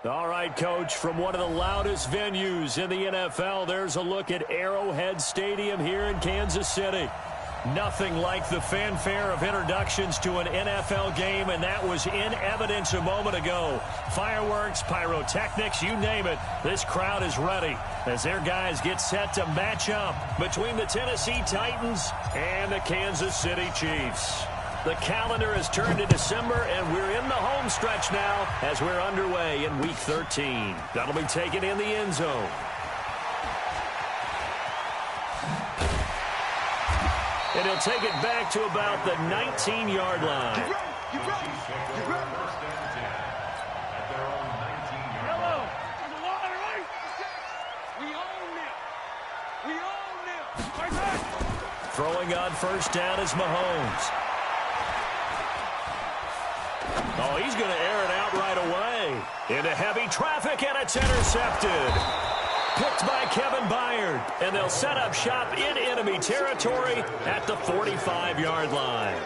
All right, Coach, from one of the loudest venues in the NFL, there's a look at Arrowhead Stadium here in Kansas City. Nothing like the fanfare of introductions to an NFL game, and that was in evidence a moment ago. Fireworks, pyrotechnics, you name it. This crowd is ready as their guys get set to match up between the Tennessee Titans and the Kansas City Chiefs. The calendar has turned to December, and we're in the home stretch now as we're underway in Week 13. That'll be taken in the end zone. And he'll take it back to about the 19-yard line. Get ready. Hello. We own them. Throwing on first down is Mahomes. Oh, he's going to air it out right away. Into heavy traffic, and it's intercepted. Picked by Kevin Byard, and they'll set up shop in enemy territory at the 45-yard line.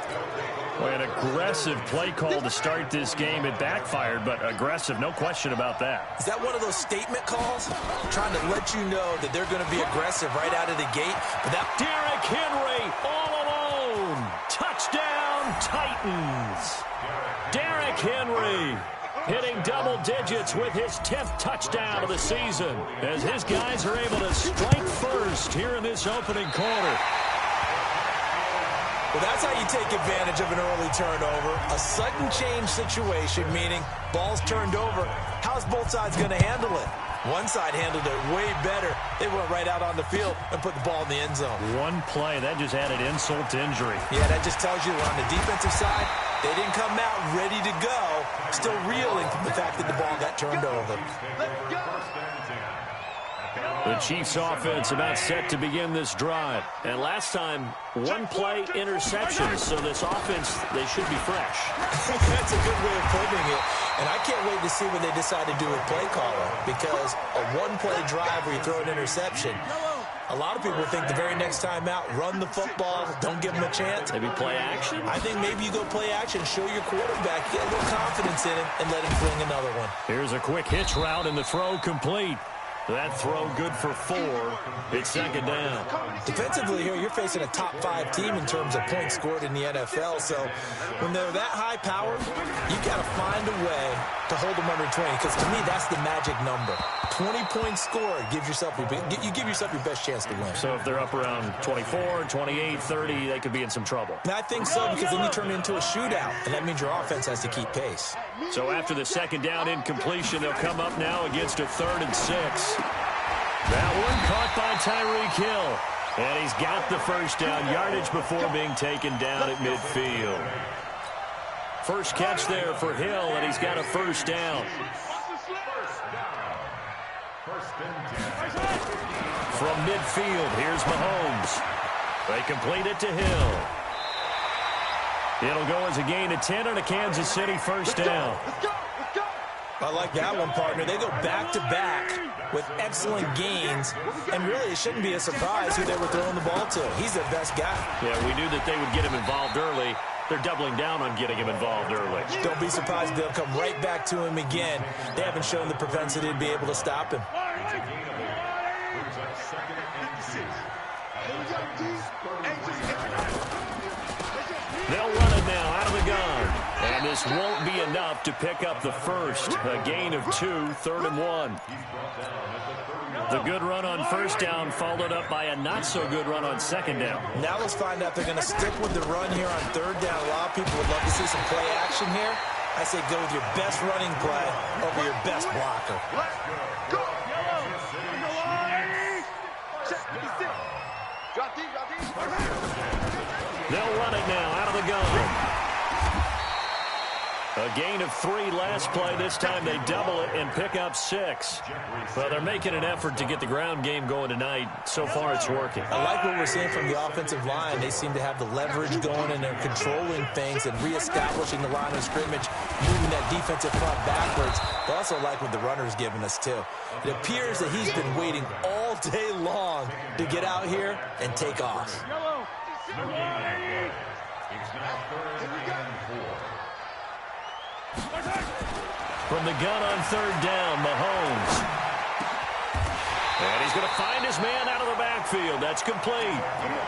Boy, an aggressive play call to start this game. It backfired, but aggressive, no question about that. Is that one of those statement calls? Trying to let you know that they're going to be aggressive right out of the gate. But that Derrick Henry all alone. Touchdown, Titans. Derrick Henry hitting double digits with his 10th touchdown of the season as his guys are able to strike first here in this opening quarter. Well, that's how you take advantage of an early turnover. A sudden change situation, meaning ball's turned over. How's both sides going to handle it? One side handled it way better. They went right out on the field and put the ball in the end zone. One play, that just added insult to injury. Yeah, that just tells you on the defensive side, they didn't come out ready to go, still reeling from the fact that the ball got turned over. The Chiefs offense about set to begin this drive. And last time, one play interception. So this offense, they should be fresh. That's a good way of putting it. And I can't wait to see what they decide to do with play calling. Because a one-play drive where you throw an interception, a lot of people think the very next time out, run the football, don't give them a chance. Maybe play action? I think maybe you go play action, show your quarterback, get a little confidence in him, and let him fling another one. Here's a quick hitch route, and the throw complete. That throw good for 4. It's second down. Defensively here, you're facing a top 5 team in terms of points scored in the NFL. So when they're that high powered, you got to find a way to hold them under 20. Because to me, that's the magic number. 20 points scored gives yourself you give yourself your best chance to win. So if they're up around 24, 28, 30, they could be in some trouble. And I think so, because then you turn it into a shootout, and that means your offense has to keep pace. So after the second down incompletion, they'll come up now against a 3rd and 6. That one caught by Tyreek Hill. And he's got the first down, yardage before being taken down at midfield. First catch there for Hill, and he's got a first down. From midfield, here's Mahomes. They complete it to Hill. It'll go as a gain of 10 and a Kansas City first down. I like that one, partner. They go back-to-back with excellent gains, and really it shouldn't be a surprise who they were throwing the ball to. He's their best guy. Yeah, we knew that they would get him involved early. They're doubling down on getting him involved early. Don't be surprised if they'll come right back to him again. They haven't shown the propensity to be able to stop him. They'll run it now out of the gun. And this won't be enough to pick up the first. A gain of 2, 3rd and 1. The good run on first down followed up by a not-so-good run on second down. Now let's find out they're going to stick with the run here on 3rd down. A lot of people would love to see some play action here. I say go with your best running play over your best blocker. Go! They'll run it now out of the gun. A gain of 3 last play. This time they double it and pick up 6. Well, they're making an effort to get the ground game going tonight. So far, it's working. I like what we're seeing from the offensive line. They seem to have the leverage going, and they're controlling things and reestablishing the line of scrimmage, moving that defensive front backwards. I also like what the runner's giving us, too. It appears that he's been waiting all day long to get out here and take off. From the gun on third down, Mahomes. And he's going to find his man out of the backfield. That's complete.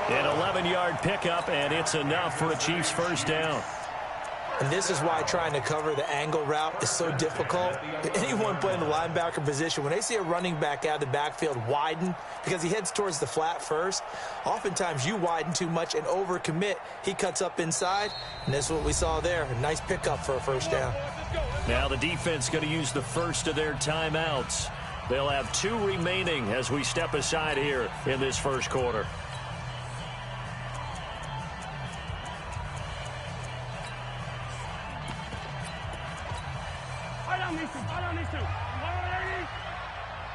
An 11-yard pickup, and it's enough for a Chiefs first down. And this is why trying to cover the angle route is so difficult. Anyone playing the linebacker position, when they see a running back out of the backfield widen, because he heads towards the flat first, oftentimes you widen too much and overcommit. He cuts up inside, and that's what we saw there. A nice pickup for a first down. Now the defense going to use the first of their timeouts. They'll have 2 remaining as we step aside here in this first quarter.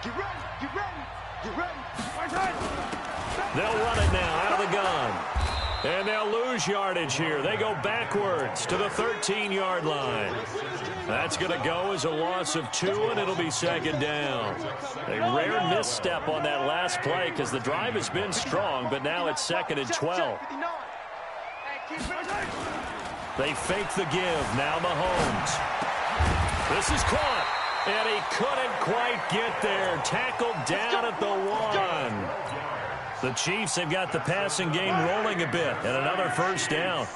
Get ready, get ready, get ready. They'll run it now out of the gun. And they'll lose yardage here. They go backwards to the 13-yard line. That's going to go as a loss of 2, and it'll be second down. A rare misstep on that last play because the drive has been strong, but now it's second and 12. They fake the give. Now Mahomes. This is caught, and he couldn't quite get there. Tackled down at the 1. The Chiefs have got the passing game rolling a bit, and another first down.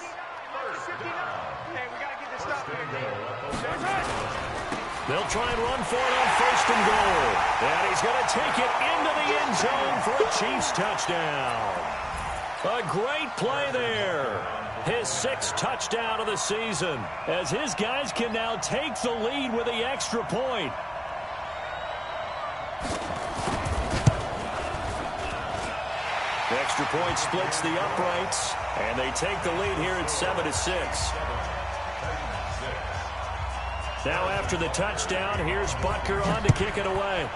They'll try and run for it on first and goal. And he's going to take it into the end zone for a Chiefs touchdown. A great play there. His 6th touchdown of the season, as his guys can now take the lead with the extra point. The extra point splits the uprights, and they take the lead here at 7-6. Now after the touchdown, here's Butker on to kick it away.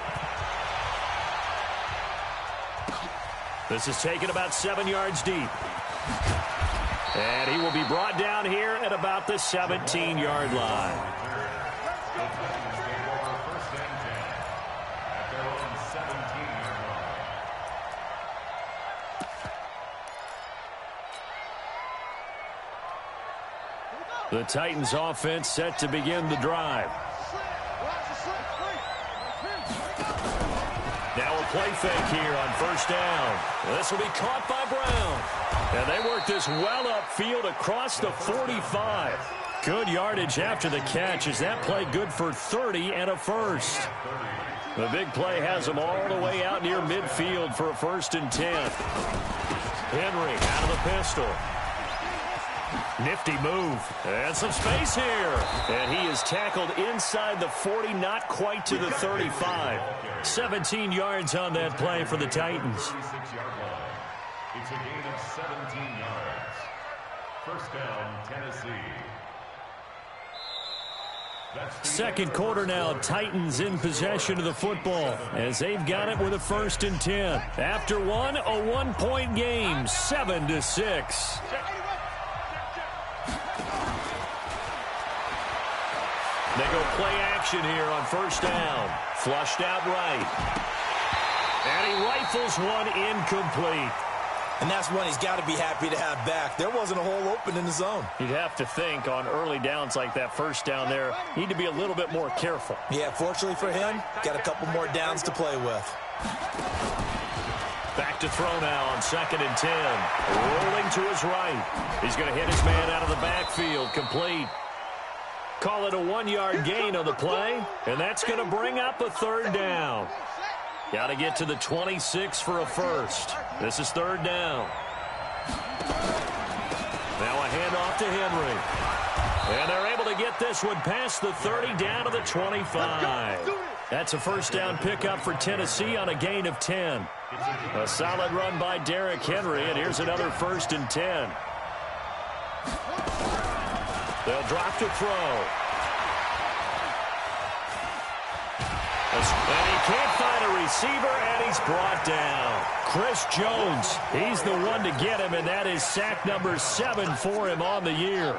This is taken about 7 yards deep. And he will be brought down here at about the 17-yard line. The Titans offense set to begin the drive. Now a play fake here on first down. This will be caught by Brown. And they work this well upfield across the 45. Good yardage after the catch. Is that play good for 30 and a first? The big play has them all the way out near midfield for a 1st and 10. Henry out of the pistol. Nifty move. And some space here. And he is tackled inside the 40, not quite to the 35. 17 yards on that play for the Titans. It's a gain of 17 yards. First down, Tennessee. Second quarter now, Titans in possession of the football as they've got it with a 1st and 10. After one, a 1-point game, 7-6. They go play action here on first down. Flushed out right. And he rifles one incomplete. And that's one he's got to be happy to have back. There wasn't a hole open in the zone. You'd have to think on early downs like that first down there, need to be a little bit more careful. Yeah, fortunately for him, got a couple more downs to play with. Back to throw now on 2nd and 10. Rolling to his right. He's going to hit his man out of the backfield. Complete. Call it a 1-yard gain on the play, and that's going to bring up a 3rd down. Got to get to the 26 for a first. This is 3rd down. Now a handoff to Henry. And they're able to get this one past the 30 down to the 25. That's a first down pickup for Tennessee on a gain of 10. A solid run by Derrick Henry, and here's another 1st and 10. They'll drop to throw. And he can't find a receiver, and he's brought down. Chris Jones, he's the one to get him, and that is sack number 7 for him on the year.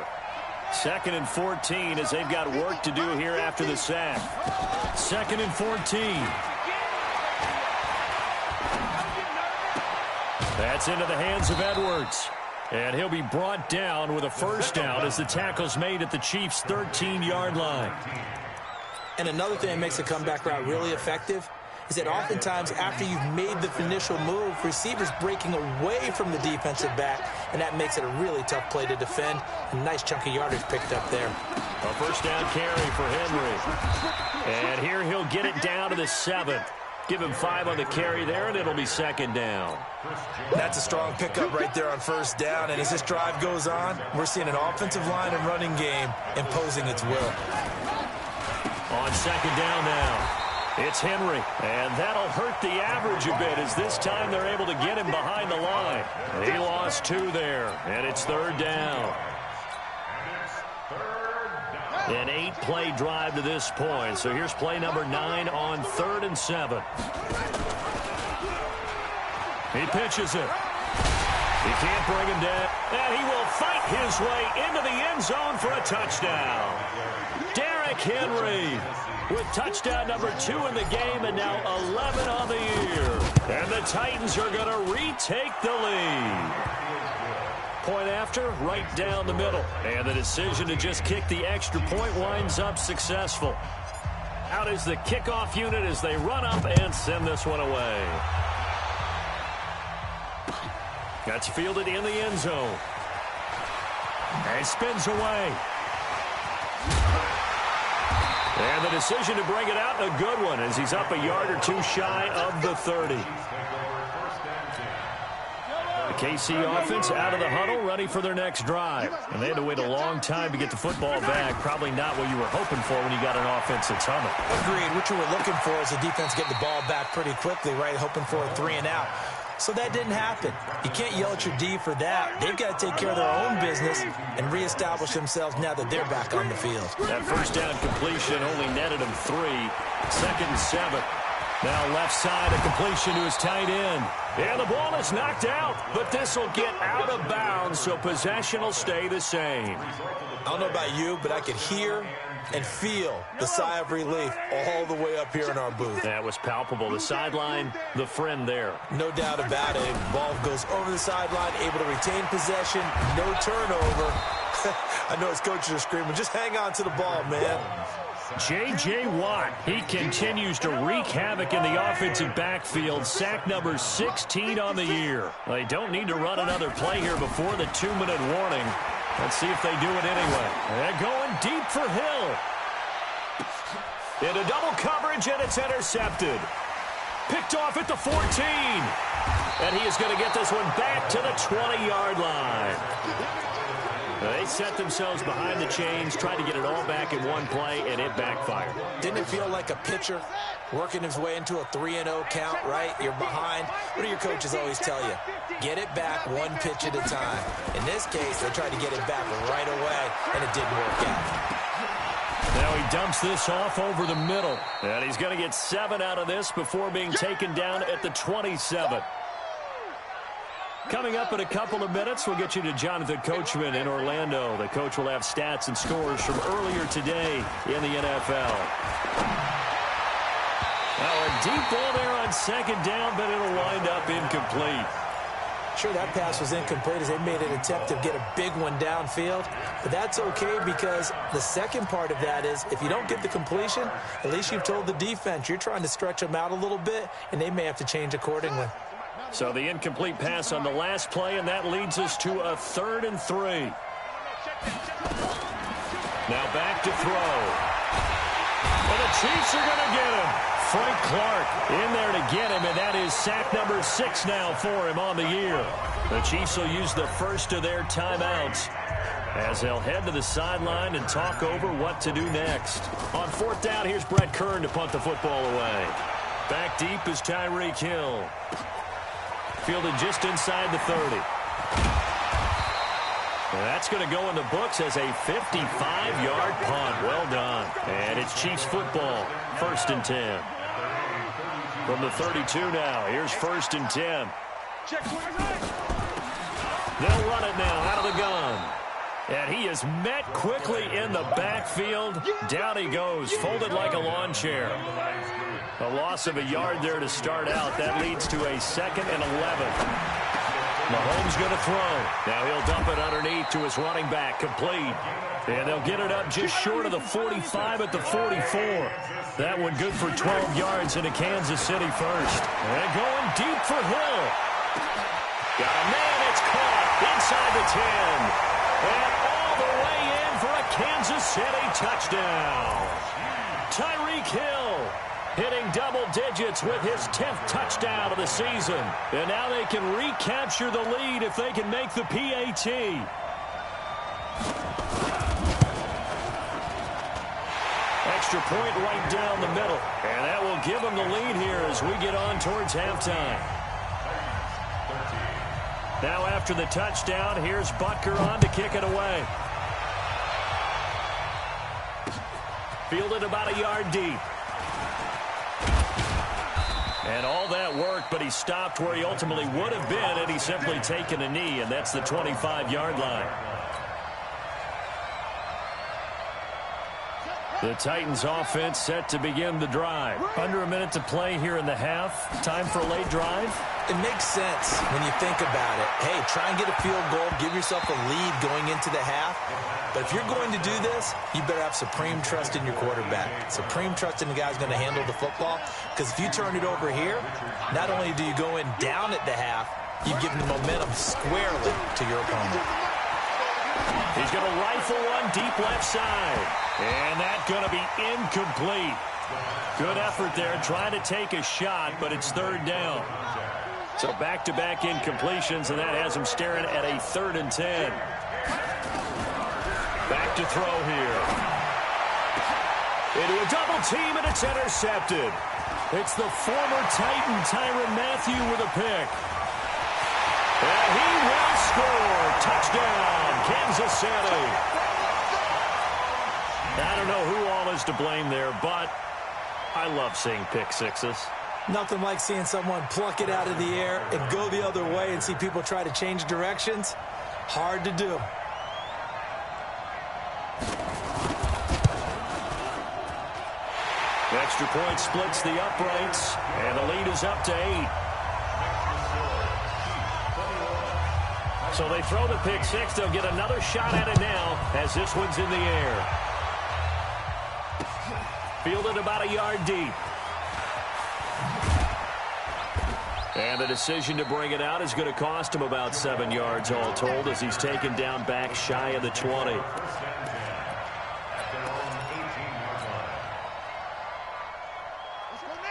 2nd and 14 as they've got work to do here after the sack. 2nd and 14. That's into the hands of Edwards. And he'll be brought down with a first down as the tackle's made at the Chiefs' 13-yard line. And another thing that makes a comeback route really effective is that oftentimes after you've made the initial move, receivers breaking away from the defensive back, and that makes it a really tough play to defend. A nice chunk of yardage picked up there. A first down carry for Henry. And here he'll get it down to the 7. Give him 5 on the carry there, and it'll be second down. That's a strong pickup right there on first down. And as this drive goes on, we're seeing an offensive line and running game imposing its will. On second down now, it's Henry. And that'll hurt the average a bit as this time they're able to get him behind the line. He lost 2 there, and it's third down. An 8-play drive to this point. So here's play number 9 on 3rd and 7. He pitches it. He can't bring him down. And he will fight his way into the end zone for a touchdown. Derrick Henry with touchdown number 2 in the game and now 11 on the year. And the Titans are going to retake the lead. Point after, right down the middle. And the decision to just kick the extra point winds up successful. Out is the kickoff unit as they run up and send this one away. That's fielded in the end zone. And spins away. And the decision to bring it out, a good one, as he's up a yard or 2 shy of the 30. The KC offense out of the huddle, ready for their next drive. And they had to wait a long time to get the football back. Probably not what you were hoping for when you got an offense that's humming. Agreed. What you were looking for is the defense getting the ball back pretty quickly, right? Hoping for a 3 and out. So that didn't happen. You can't yell at your D for that. They've got to take care of their own business and reestablish themselves now that they're back on the field. That first down completion only netted him 3. 2nd and 7. Now left side, a completion to his tight end. And the ball is knocked out, but this will get out of bounds, so possession will stay the same. I don't know about you, but I could hear and feel the sigh of relief all the way up here in our booth. That was palpable. The sideline, the friend there. No doubt about it. Ball goes over the sideline, able to retain possession, no turnover. I know his coaches are screaming, just hang on to the ball, man. J.J. Watt, he continues to wreak havoc in the offensive backfield. Sack number 16 on the year. They don't need to run another play here before the 2-minute warning. Let's see if they do it anyway. They're going deep for Hill. Into double coverage, and it's intercepted. Picked off at the 14. And he is going to get this one back to the 20-yard line. They set themselves behind the chains, tried to get it all back in one play, and it backfired. Didn't it feel like a pitcher working his way into a 3-0 count, right? You're behind. What do your coaches always tell you? Get it back 1 pitch at a time. In this case, they tried to get it back right away, and it didn't work out. Now he dumps this off over the middle. And he's going to get 7 out of this before being taken down at the 27. Coming up in a couple of minutes, we'll get you to Jonathan Coachman in Orlando. The coach will have stats and scores from earlier today in the NFL. Now a deep ball there on second down, but it'll wind up incomplete. Sure, that pass was incomplete as they made an attempt to get a big one downfield. But that's okay because the second part of that is if you don't get the completion, at least you've told the defense you're trying to stretch them out a little bit, and they may have to change accordingly. So the incomplete pass on the last play, and that leads us to a 3rd and 3. Now back to throw. And the Chiefs are going to get him. Frank Clark in there to get him, and that is sack number 6 now for him on the year. The Chiefs will use the first of their timeouts as they'll head to the sideline and talk over what to do next. On 4th down, here's Brett Kern to punt the football away. Back deep is Tyreek Hill. Fielded just inside the 30. Well, that's going to go in the books as a 55-yard punt. Well done. And it's Chiefs football. 1st and 10. From the 32 now. Here's 1st and 10. They'll run it now out of the gun. And he is met quickly in the backfield. Down he goes, folded like a lawn chair. A loss of a yard there to start out. That leads to a 2nd and 11. Mahomes going to throw. Now he'll dump it underneath to his running back. Complete. And they'll get it up just short of the 45 at the 44. That one good for 12 yards into Kansas City first. And going deep for Hill. Got a man. It's caught inside the 10. And all the way in for a Kansas City touchdown. Tyreek Hill hitting double digits with his 10th touchdown of the season. And now they can recapture the lead if they can make the PAT. Extra point right down the middle. And that will give them the lead here as we get on towards halftime. Now after the touchdown, here's Butker on to kick it away. Fielded about a yard deep. And all that work, but he stopped where he ultimately would have been had he simply taken a knee, and that's the 25-yard line. The Titans offense set to begin the drive. Under a minute to play here in the half. Time for a late drive. It makes sense when you think about it. Hey, try and get a field goal. Give yourself a lead going into the half. But if you're going to do this, you better have supreme trust in your quarterback. Supreme trust in the guy who's going to handle the football. Because if you turn it over here, not only do you go in down at the half, you've given the momentum squarely to your opponent. He's going to rifle one deep left side. And that's going to be incomplete. Good effort there trying to take a shot, but it's third down. So back-to-back incompletions, and that has him staring at a 3rd and 10. Back to throw here. Into a double team, and it's intercepted. It's the former Titan, Tyrann Mathieu, with a pick. And he will score. Touchdown, Kansas City. I don't know who all is to blame there, but I love seeing pick sixes. Nothing like seeing someone pluck it out of the air and go the other way and see people try to change directions. Hard to do. Extra point splits the uprights, and the lead is up to 8. So they throw the pick six. They'll get another shot at it now as this one's in the air. Fielded about a yard deep. And the decision to bring it out is going to cost him about 7 yards all told as he's taken down back shy of the 20.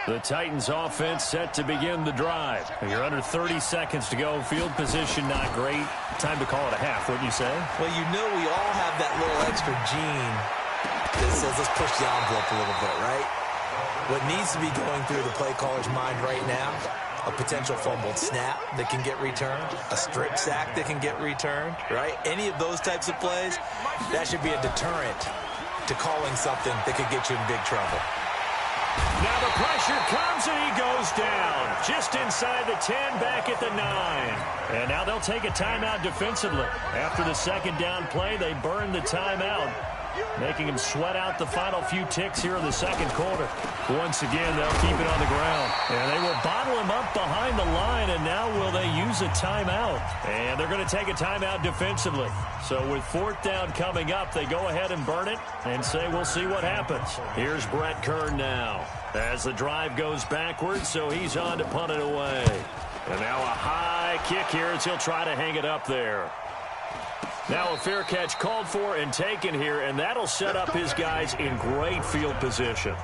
The Titans offense set to begin the drive. You're under 30 seconds to go. Field position not great. Time to call it a half, wouldn't you say? Well, you know we all have that little extra gene that says let's push the envelope a little bit, right? What needs to be going through the play caller's mind right now, a potential fumbled snap that can get returned, a strip sack that can get returned, right? Any of those types of plays, that should be a deterrent to calling something that could get you in big trouble. Now the pressure comes and he goes down. Just inside the 10, back at the 9. And now they'll take a timeout defensively. After the second down play, they burn the timeout, making him sweat out the final few ticks here in the second quarter. Once again, they'll keep it on the ground. And they will bottle him up behind the line, and now will they use a timeout? And they're going to take a timeout defensively. So with 4th down coming up, they go ahead and burn it and say we'll see what happens. Here's Brett Kern now as the drive goes backwards, so he's on to punt it away. And now a high kick here as he'll try to hang it up there. Now a fair catch called for and taken here, and that'll set up his guys in great field position.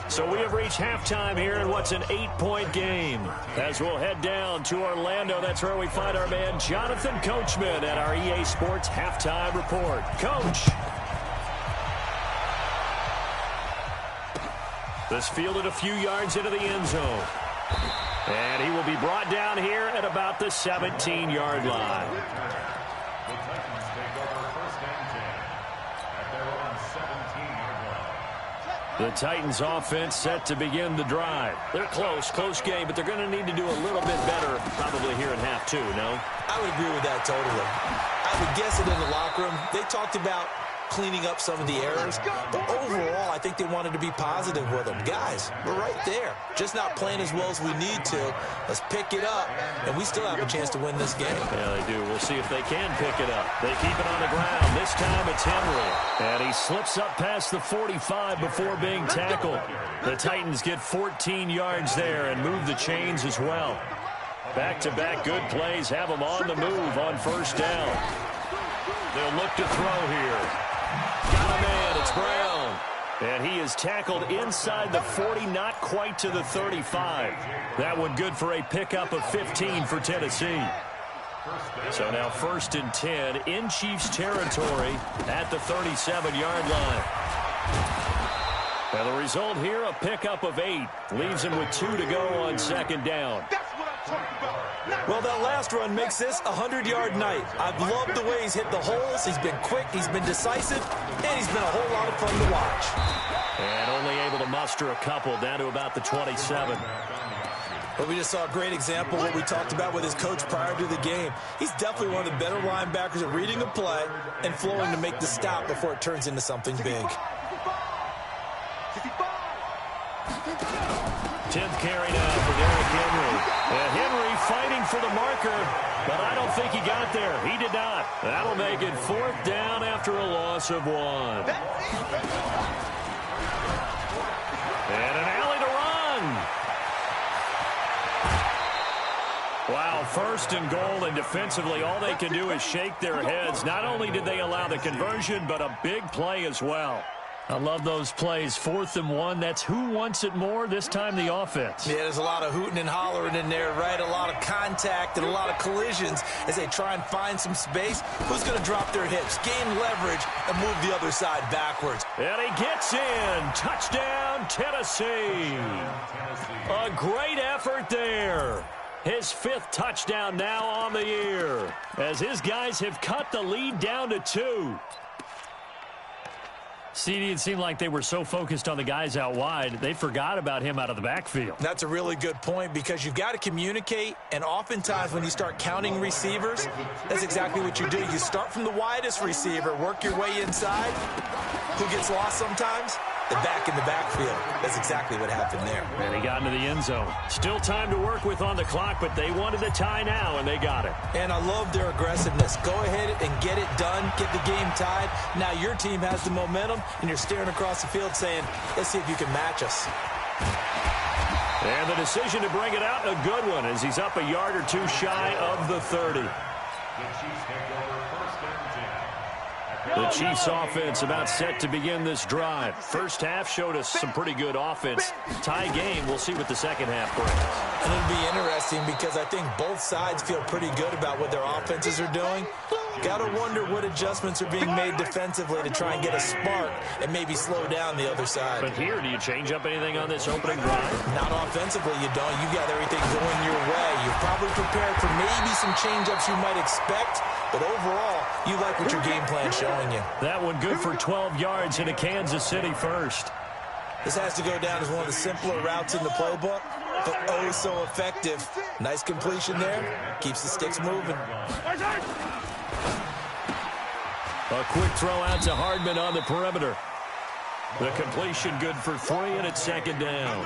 So we have reached halftime here in what's an 8-point game. As we'll head down to Orlando, that's where we find our man Jonathan Coachman at our EA Sports Halftime Report. Coach. This fielded a few yards into the end zone. And he will be brought down here at about the 17-yard line. The Titans offense set to begin the drive. They're close game, but they're going to need to do a little bit better probably here in half 2, no? I would agree with that totally. I would guess it in the locker room. They talked about cleaning up some of the errors. But overall, I think they wanted to be positive with them. Guys, we're right there. Just not playing as well as we need to. Let's pick it up, and we still have a chance to win this game. Yeah, they do. We'll see if they can pick it up. They keep it on the ground. This time it's Henry. And he slips up past the 45 before being tackled. The Titans get 14 yards there and move the chains as well. Back-to-back good plays have them on the move on first down. They'll look to throw here. Got a man. It's Brown. And he is tackled inside the 40, not quite to the 35. That one good for a pickup of 15 for Tennessee. So now 1st and 10 in Chiefs territory at the 37-yard line. And the result here, a pickup of 8. Leaves him with 2 to go on 2nd down. Well, that last run makes this a 100-yard night. I've loved the way he's hit the holes. He's been quick, he's been decisive, and he's been a whole lot of fun to watch. And only able to muster a couple down to about the 27. But we just saw a great example of what we talked about with his coach prior to the game. He's definitely one of the better linebackers at reading a play and flowing to make the stop before it turns into something big. 10th carry now for Derrick Henry. And Henry fighting for the marker, but I don't think he got there. He did not. That'll make it 4th down after a loss of 1. And an alley to run. Wow, 1st and goal, and defensively all they can do is shake their heads. Not only did they allow the conversion, but a big play as well. I love those plays. 4th and 1. That's who wants it more, this time the offense. Yeah, there's a lot of hooting and hollering in there, right? A lot of contact and a lot of collisions as they try and find some space. Who's going to drop their hips, gain leverage, and move the other side backwards? And he gets in. Touchdown, Tennessee. A great effort there. His 5th touchdown now on the year as his guys have cut the lead down to 2. CD, it seemed like they were so focused on the guys out wide, they forgot about him out of the backfield. That's a really good point because you've got to communicate, and oftentimes when you start counting receivers, that's exactly what you do. You start from the widest receiver, work your way inside. Who gets lost sometimes? The back in the backfield. That's exactly what happened there. And he got into the end zone. Still time to work with on the clock, but they wanted the tie now, and they got it. And I love their aggressiveness. Go ahead and get it done, get the game tied. Now your team has the momentum, and you're staring across the field saying, let's see if you can match us. And the decision to bring it out, a good one, as he's up a yard or 2 shy of the 30. The Chiefs offense about set to begin this drive. First half showed us some pretty good offense. Tie game, we'll see what the second half brings. And it'll be interesting because I think both sides feel pretty good about what their offenses are doing. Got to wonder what adjustments are being made defensively to try and get a spark and maybe slow down the other side. But here, do you change up anything on this opening drive? Not offensively, you don't. You got everything going your way. You're probably prepared for maybe some change-ups you might expect, but overall, you like what your game plan's showing you. That one good for 12 yards into Kansas City first. This has to go down as one of the simpler routes in the playbook, but oh so effective. Nice completion there. Keeps the sticks moving. A quick throw out to Hardman on the perimeter. The completion good for 3, and it's 2nd down.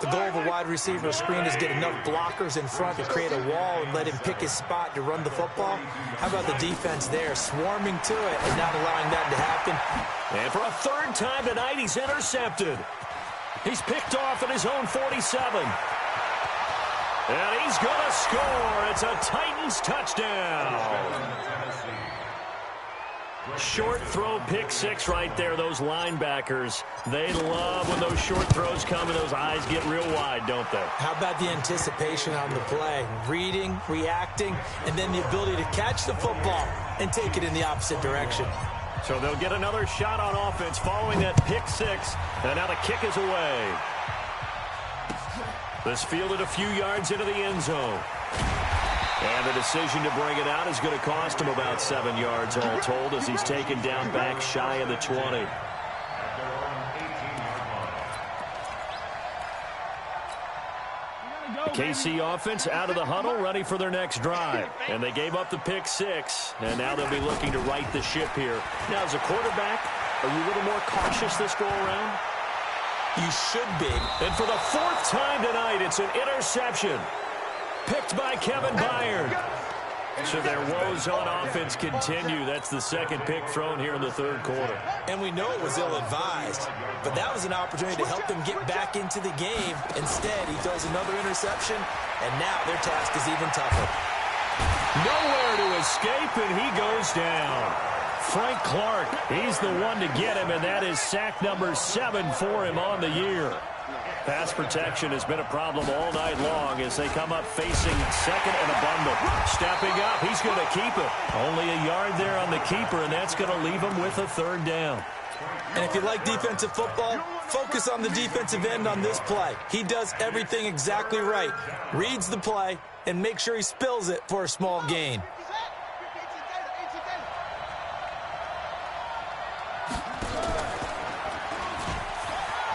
The goal of a wide receiver screen is get enough blockers in front to create a wall and let him pick his spot to run the football. How about the defense there, swarming to it and not allowing that to happen? And for a 3rd time tonight, he's intercepted. He's picked off at his own 47. And he's going to score. It's a Titans touchdown. Short throw, pick 6 right there. Those linebackers, they love when those short throws come and those eyes get real wide, don't they? How about the anticipation on the play? Reading, reacting, and then the ability to catch the football and take it in the opposite direction. So they'll get another shot on offense following that pick 6, and now the kick is away. This fielded a few yards into the end zone. And the decision to bring it out is going to cost him about 7 yards all told as he's taken down back shy of the 20. KC offense out of the huddle, ready for their next drive. And they gave up the pick 6, and now they'll be looking to right the ship here. Now, as a quarterback, are you a little more cautious this go-around? You should be. And for the 4th time tonight, it's an interception. Picked by Kevin Byard. So their woes on offense continue. That's the 2nd pick thrown here in the 3rd quarter. And we know it was ill-advised, but that was an opportunity to help them get back into the game. Instead, he throws another interception, and now their task is even tougher. Nowhere to escape, and he goes down. Frank Clark, he's the one to get him, and that is sack number 7 for him on the year. Pass protection has been a problem all night long as they come up facing 2nd and a bundle. Stepping up, he's going to keep it. Only a yard there on the keeper, and that's going to leave him with a 3rd down. And if you like defensive football, focus on the defensive end on this play. He does everything exactly right. Reads the play and makes sure he spills it for a small gain.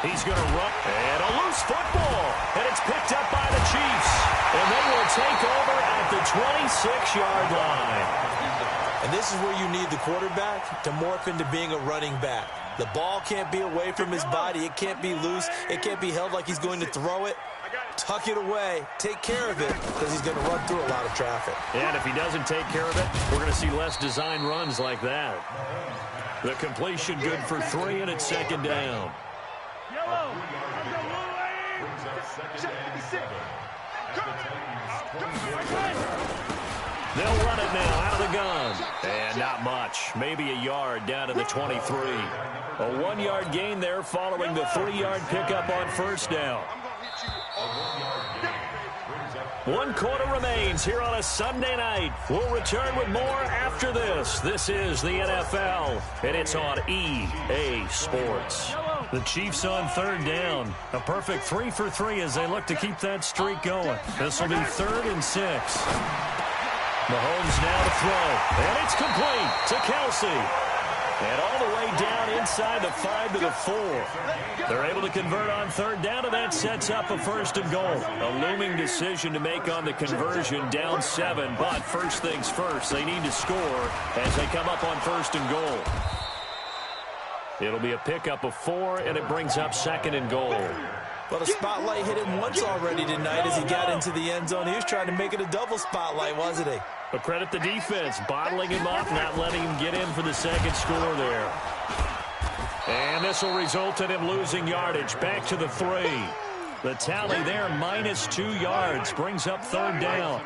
He's going to run, and a loose football, and it's picked up by the Chiefs. And they will take over at the 26-yard line. And this is where you need the quarterback to morph into being a running back. The ball can't be away from his body. It can't be loose. It can't be held like he's going to throw it. Tuck it away. Take care of it because he's going to run through a lot of traffic. And if he doesn't take care of it, we're going to see less design runs like that. The completion good for 3, and it's 2nd down. They'll run it now out of the gun. And not much. Maybe a yard down to the 23. A 1-yard gain there following the 3-yard pickup on 1st down. 1 quarter remains here on a Sunday night. We'll return with more after this. This is the NFL, and it's on EA Sports. The Chiefs on 3rd down. A perfect 3 for 3 as they look to keep that streak going. This will be 3rd and 6. Mahomes now to throw, and it's complete to Kelsey. And all the way down inside the 5 to the 4. They're able to convert on 3rd down, and that sets up a 1st and goal. A looming decision to make on the conversion, down 7. But first things first, they need to score as they come up on 1st and goal. It'll be a pickup of 4, and it brings up 2nd and goal. Well, the spotlight hit him once already tonight as he got into the end zone. He was trying to make it a double spotlight, wasn't he? But credit the defense, bottling him up, not letting him get in for the 2nd score there. And this will result in him losing yardage. Back to the 3. The tally there, -2 yards, brings up 3rd down.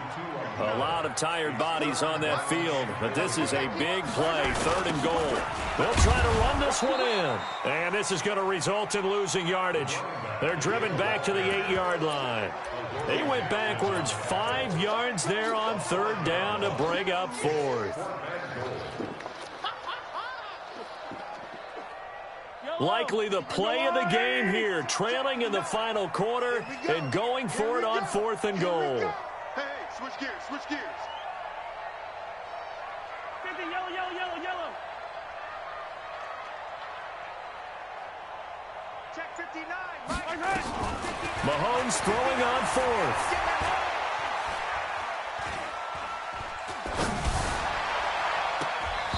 A lot of tired bodies on that field, but this is a big play, 3rd and goal. They'll try to run this one in, and this is going to result in losing yardage. They're driven back to the 8-yard line. They went backwards 5 yards there on 3rd down to bring up 4th. Likely the play of the game here, trailing in the final quarter and going for it on 4th and goal. Switch gears, switch gears. 50, yellow, yellow, yellow, yellow. Check 59, right. Mahomes throwing on 4th.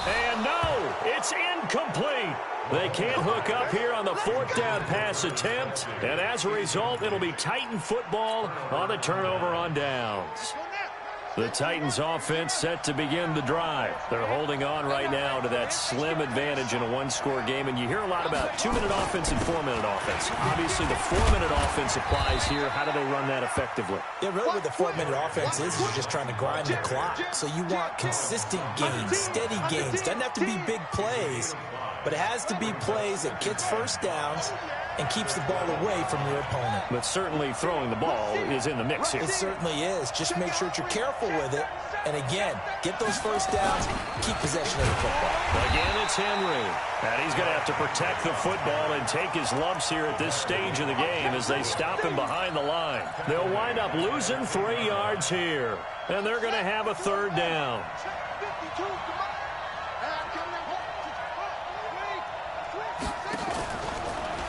And no, it's incomplete. They can't hook up here on the 4th down pass attempt, and as a result, it'll be Titan football on the turnover on downs. The Titans offense set to begin the drive. They're holding on right now to that slim advantage in a 1-score game, and you hear a lot about 2-minute offense and 4-minute offense. Obviously, the 4-minute offense applies here. How do they run that effectively? Yeah, really what the 4-minute offense is you're just trying to grind the clock. So you want consistent gains, steady gains. Doesn't have to be big plays, but it has to be plays that gets 1st downs and keeps the ball away from your opponent. But certainly throwing the ball is in the mix here. It certainly is. Just make sure that you're careful with it. And again, get those 1st downs, keep possession of the football. Again, it's Henry. And he's going to have to protect the football and take his lumps here at this stage of the game as they stop him behind the line. They'll wind up losing 3 yards here. And they're going to have a 3rd down.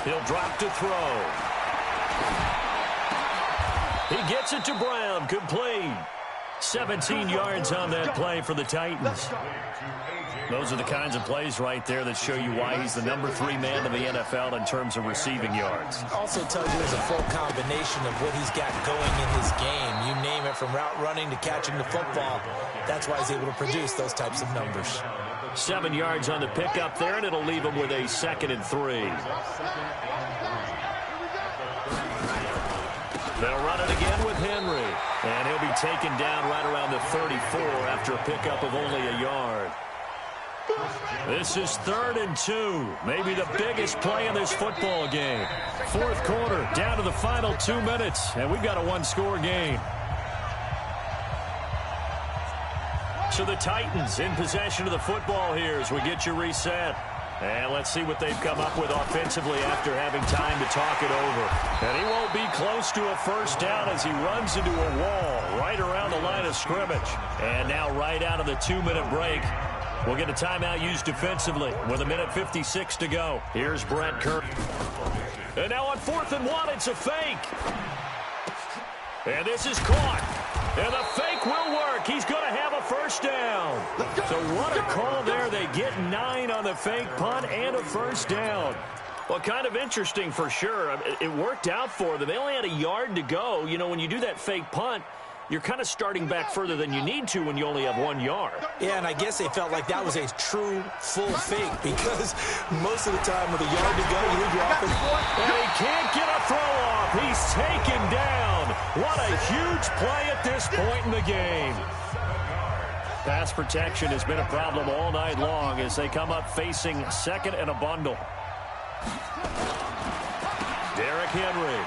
He'll drop to throw. He gets it to Brown, complete. 17 yards on that play for the Titans. Those are the kinds of plays right there that show you why he's the #3 man in the NFL in terms of receiving yards. Also tells you there's a full combination of what he's got going in his game. You name it, from route running to catching the football. That's why he's able to produce those types of numbers. 7 yards on the pickup there, and it'll leave him with a 2nd and 3. They'll run it again with Henry. And he'll be taken down right around the 34 after a pickup of only a yard. This is 3rd and 2. Maybe the biggest play in this football game. 4th quarter, down to the final 2 minutes, and we've got a 1-score game. So the Titans in possession of the football here as we get you reset. And let's see what they've come up with offensively after having time to talk it over. And he won't be close to a 1st down as he runs into a wall right around the line of scrimmage. And now right out of the 2-minute break, we'll get a timeout used defensively with 1:56 to go. Here's Brett Kirk. And now on 4th and 1, it's a fake. And this is caught. And the fake will work. He's going to have a 1st down. So what a call there. They get 9 on the fake punt and a 1st down. Well, kind of interesting for sure. It worked out for them. They only had a yard to go. You know, when you do that fake punt, you're kind of starting back further than you need to when you only have 1 yard. Yeah, and I guess they felt like that was a true full fake because most of the time with a yard to go, you leave your offense. And he can't get a throw off. He's taken down. What a huge play at this point in the game. Pass protection has been a problem all night long as they come up facing 2nd and a bundle. Derrick Henry.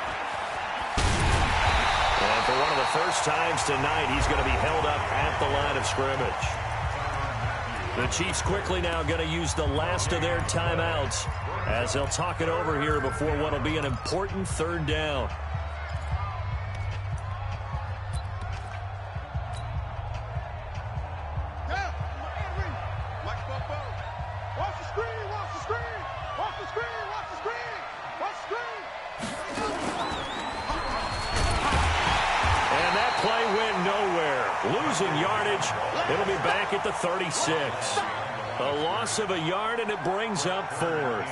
And for one of the first times tonight, he's going to be held up at the line of scrimmage. The Chiefs quickly now going to use the last of their timeouts as they'll talk it over here before what will be an important 3rd down. Losing yardage, it'll be back at the 36. A loss of a yard, and it brings up 4th.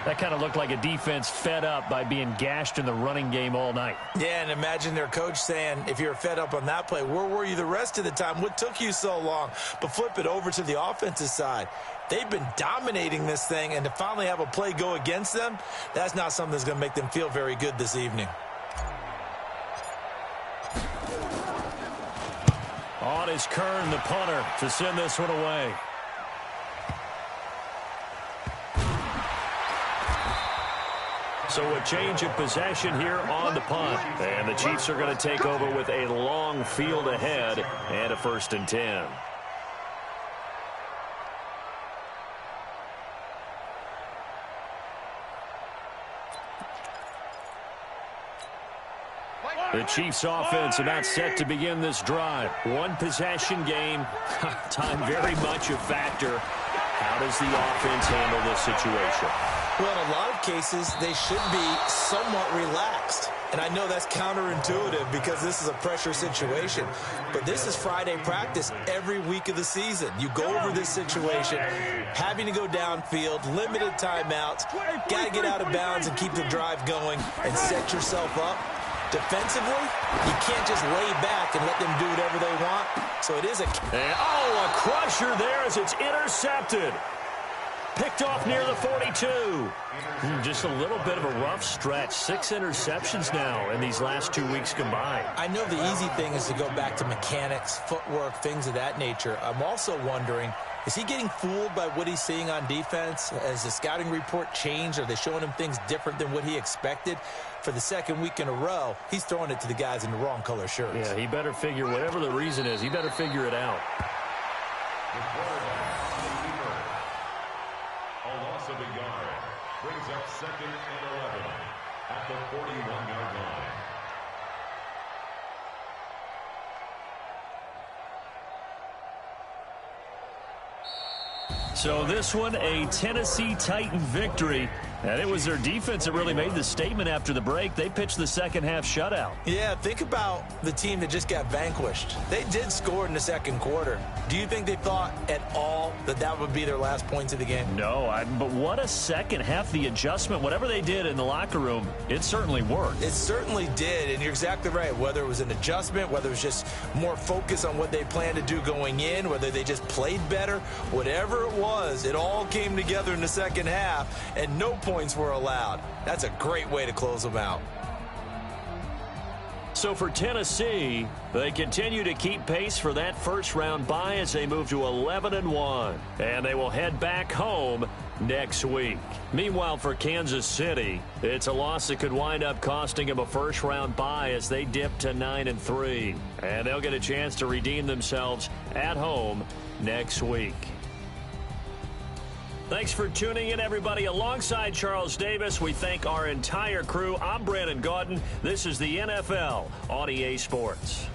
That kind of looked like a defense fed up by being gashed in the running game all night. Yeah, and imagine their coach saying, if you're fed up on that play, where were you the rest of the time? What took you so long? But flip it over to the offensive side. They've been dominating this thing, and to finally have a play go against them, that's not something that's going to make them feel very good this evening. On is Kern, the punter, to send this one away. So a change of possession here on the punt. And the Chiefs are going to take over with a long field ahead and a 1st and 10. The Chiefs offense about set to begin this drive. 1 possession game. Time very much a factor. How does the offense handle this situation? Well, in a lot of cases, they should be somewhat relaxed. And I know that's counterintuitive because this is a pressure situation. But this is Friday practice every week of the season. You go over this situation, having to go downfield, limited timeouts, got to get out of bounds and keep the drive going and set yourself up. Defensively, you can't just lay back and let them do whatever they want. So it is a crusher there as it's intercepted. Picked off near the 42. Just a little bit of a rough stretch. 6 interceptions now in these last 2 weeks combined. I know the easy thing is to go back to mechanics, footwork, things of that nature. I'm also wondering, is he getting fooled by what he's seeing on defense? Has the scouting report changed? Are they showing him things different than what he expected? For the 2nd week in a row, he's throwing it to the guys in the wrong color shirts. Yeah, he better figure, whatever the reason is, he better figure it out. A loss of a yard brings up 2nd and 11 at the 41-yard line. So this one, a Tennessee Titan victory. And it was their defense that really made the statement after the break. They pitched the second-half shutout. Yeah, think about the team that just got vanquished. They did score in the second quarter. Do you think they thought at all that that would be their last points of the game? No, but what a second half. The adjustment, whatever they did in the locker room, it certainly worked. It certainly did, and you're exactly right. Whether it was an adjustment, whether it was just more focus on what they planned to do going in, whether they just played better, whatever it was, it all came together in the second half, and no points were allowed. That's a great way to close them out. So for Tennessee, they continue to keep pace for that first-round bye as they move to 11-1. And they will head back home next week. Meanwhile, for Kansas City, it's a loss that could wind up costing them a first-round bye as they dip to 9-3. And they'll get a chance to redeem themselves at home next week. Thanks for tuning in, everybody. Alongside Charles Davis, we thank our entire crew. I'm Brandon Gaudin. This is the NFL on EA Sports.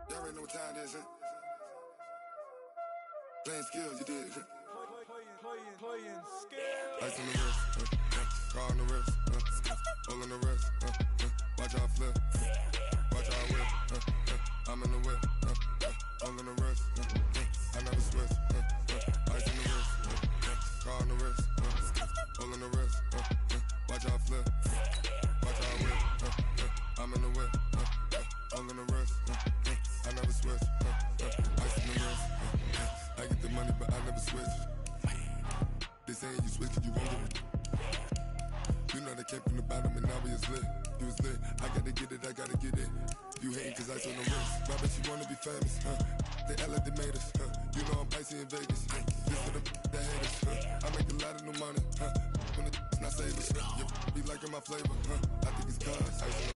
Y'all already know what time it is, huh? Playing skills, you did. Playing skills. Ice on the wrist, car on the wrist, hole on the wrist, watch out flip, watch out whip, I'm in the whip, hole on the wrist, I never switch, ice on the wrist, car on the wrist, hole on the wrist, watch out flip, watch out whip, I'm in the whip, all in the rest, I never switch, ice in the wrist, I get the money but I never switch. They saying you switch and you won't get it. You know they came from the bottom and now we is lit. You was lit, I gotta get it, I gotta get it. You hating cause ice on the wrist. Why bet you wanna be famous, They act like they made us, You know I'm icy in Vegas, This for the haters, I make a lot of new money, When it's not savers, You be liking my flavor, I think it's cause ice on